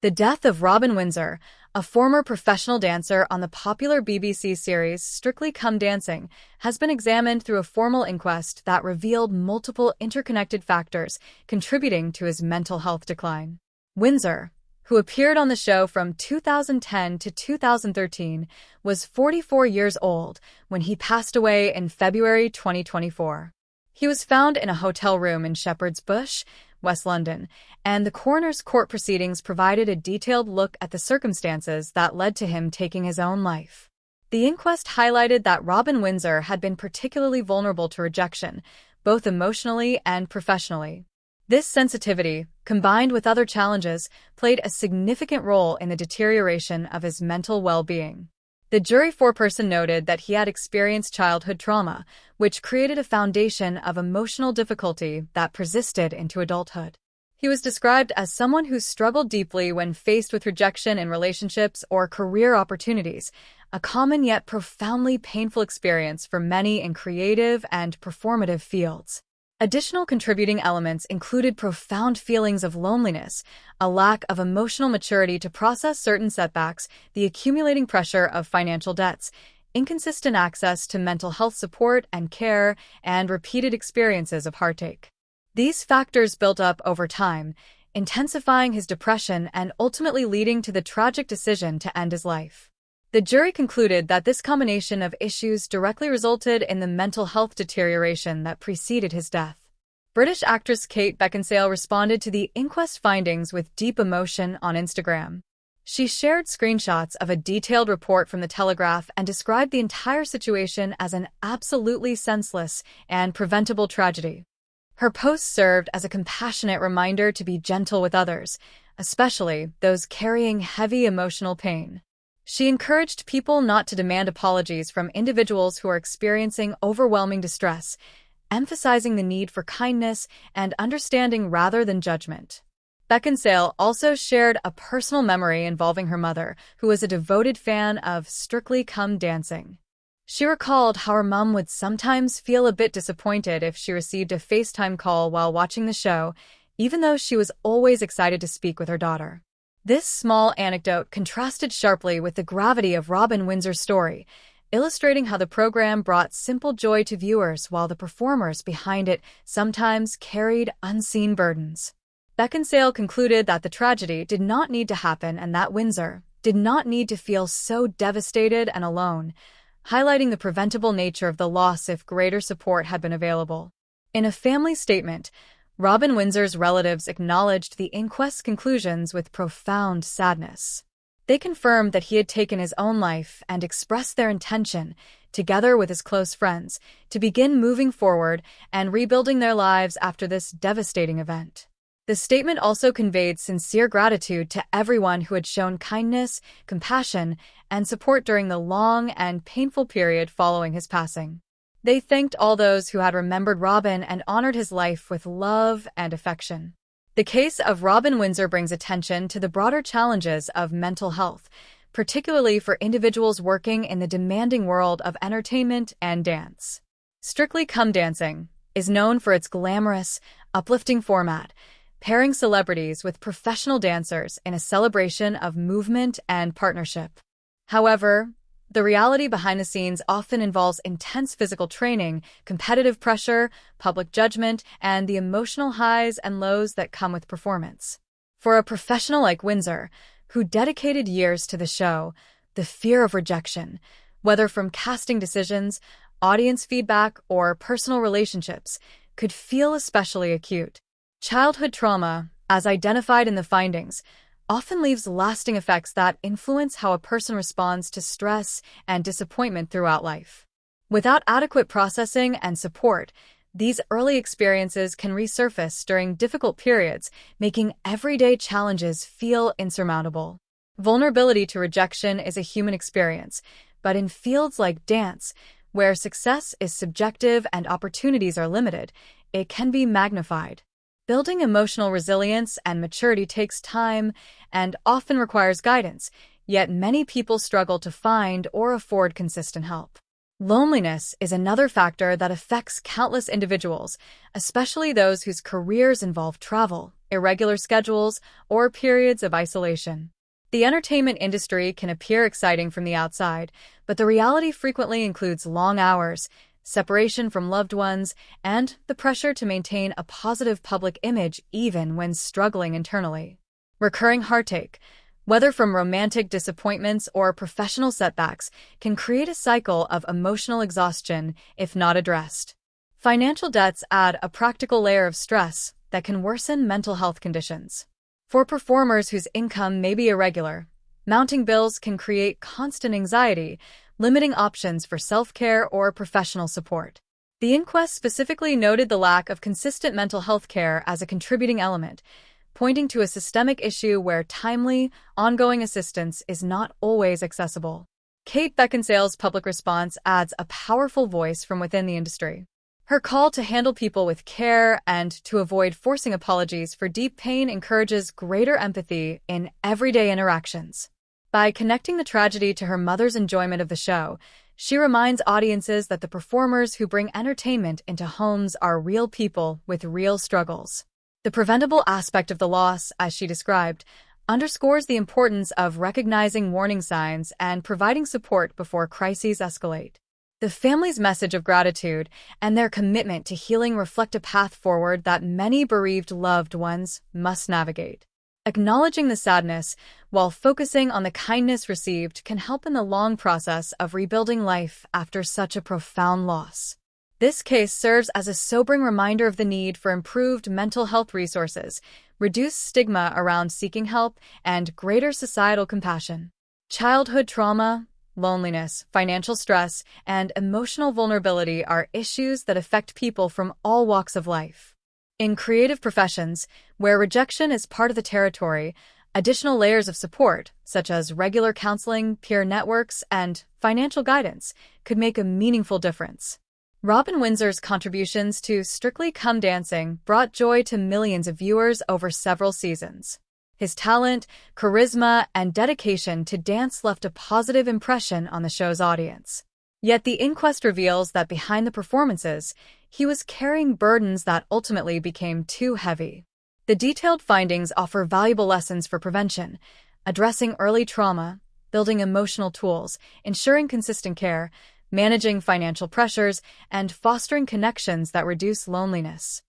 The death of Robin Windsor, a former professional dancer on the popular BBC series Strictly Come Dancing, has been examined through a formal inquest that revealed multiple interconnected factors contributing to his mental health decline. Windsor, who appeared on the show from 2010 to 2013, was 44 years old when he passed away in February 2024. He was found in a hotel room in Shepherd's Bush, West London, and the coroner's court proceedings provided a detailed look at the circumstances that led to him taking his own life. The inquest highlighted that Robin Windsor had been particularly vulnerable to rejection, both emotionally and professionally. This sensitivity, combined with other challenges, played a significant role in the deterioration of his mental well-being. The jury foreperson noted that he had experienced childhood trauma, which created a foundation of emotional difficulty that persisted into adulthood. He was described as someone who struggled deeply when faced with rejection in relationships or career opportunities, a common yet profoundly painful experience for many in creative and performative fields. Additional contributing elements included profound feelings of loneliness, a lack of emotional maturity to process certain setbacks, the accumulating pressure of financial debts, inconsistent access to mental health support and care, and repeated experiences of heartache. These factors built up over time, intensifying his depression and ultimately leading to the tragic decision to end his life. The jury concluded that this combination of issues directly resulted in the mental health deterioration that preceded his death. British actress Kate Beckinsale responded to the inquest findings with deep emotion on Instagram. She shared screenshots of a detailed report from The Telegraph and described the entire situation as an absolutely senseless and preventable tragedy. Her post served as a compassionate reminder to be gentle with others, especially those carrying heavy emotional pain. She encouraged people not to demand apologies from individuals who are experiencing overwhelming distress, emphasizing the need for kindness and understanding rather than judgment. Beckinsale also shared a personal memory involving her mother, who was a devoted fan of Strictly Come Dancing. She recalled how her mom would sometimes feel a bit disappointed if she received a FaceTime call while watching the show, even though she was always excited to speak with her daughter. This small anecdote contrasted sharply with the gravity of Robin Windsor's story, illustrating how the program brought simple joy to viewers while the performers behind it sometimes carried unseen burdens. Beckinsale concluded that the tragedy did not need to happen and that Windsor did not need to feel so devastated and alone, highlighting the preventable nature of the loss if greater support had been available. In a family statement, Robin Windsor's relatives acknowledged the inquest's conclusions with profound sadness. They confirmed that he had taken his own life and expressed their intention, together with his close friends, to begin moving forward and rebuilding their lives after this devastating event. The statement also conveyed sincere gratitude to everyone who had shown kindness, compassion, and support during the long and painful period following his passing. They thanked all those who had remembered Robin and honored his life with love and affection. The case of Robin Windsor brings attention to the broader challenges of mental health, particularly for individuals working in the demanding world of entertainment and dance. Strictly Come Dancing is known for its glamorous, uplifting format, pairing celebrities with professional dancers in a celebration of movement and partnership. However, the reality behind the scenes often involves intense physical training, competitive pressure, public judgment, and the emotional highs and lows that come with performance. For a professional like Windsor, who dedicated years to the show, the fear of rejection, whether from casting decisions, audience feedback, or personal relationships, could feel especially acute. Childhood trauma, as identified in the findings, often leaves lasting effects that influence how a person responds to stress and disappointment throughout life. Without adequate processing and support, these early experiences can resurface during difficult periods, making everyday challenges feel insurmountable. Vulnerability to rejection is a human experience, but in fields like dance, where success is subjective and opportunities are limited, it can be magnified. Building emotional resilience and maturity takes time and often requires guidance, yet many people struggle to find or afford consistent help. Loneliness is another factor that affects countless individuals, especially those whose careers involve travel, irregular schedules, or periods of isolation. The entertainment industry can appear exciting from the outside, but the reality frequently includes long hours, separation from loved ones, and the pressure to maintain a positive public image even when struggling internally. Recurring heartache, whether from romantic disappointments or professional setbacks, can create a cycle of emotional exhaustion if not addressed. Financial debts add a practical layer of stress that can worsen mental health conditions. For performers whose income may be irregular, mounting bills can create constant anxiety, limiting options for self-care or professional support. The Inquest specifically noted the lack of consistent mental health care as a contributing element, pointing to a systemic issue where timely, ongoing assistance is not always accessible. Kate Beckinsale's public response adds a powerful voice from within the industry. Her call to handle people with care and to avoid forcing apologies for deep pain encourages greater empathy in everyday interactions. By connecting the tragedy to her mother's enjoyment of the show, she reminds audiences that the performers who bring entertainment into homes are real people with real struggles. The preventable aspect of the loss, as she described, underscores the importance of recognizing warning signs and providing support before crises escalate. The family's message of gratitude and their commitment to healing reflect a path forward that many bereaved loved ones must navigate. Acknowledging the sadness while focusing on the kindness received can help in the long process of rebuilding life after such a profound loss. This case serves as a sobering reminder of the need for improved mental health resources, reduced stigma around seeking help, and greater societal compassion. Childhood trauma, loneliness, financial stress, and emotional vulnerability are issues that affect people from all walks of life. In creative professions, where rejection is part of the territory, additional layers of support, such as regular counseling, peer networks, and financial guidance, could make a meaningful difference. Robin Windsor's contributions to Strictly Come Dancing brought joy to millions of viewers over several seasons. His talent, charisma, and dedication to dance left a positive impression on the show's audience. Yet the inquest reveals that behind the performances, he was carrying burdens that ultimately became too heavy. The detailed findings offer valuable lessons for prevention, addressing early trauma, building emotional tools, ensuring consistent care, managing financial pressures, and fostering connections that reduce loneliness.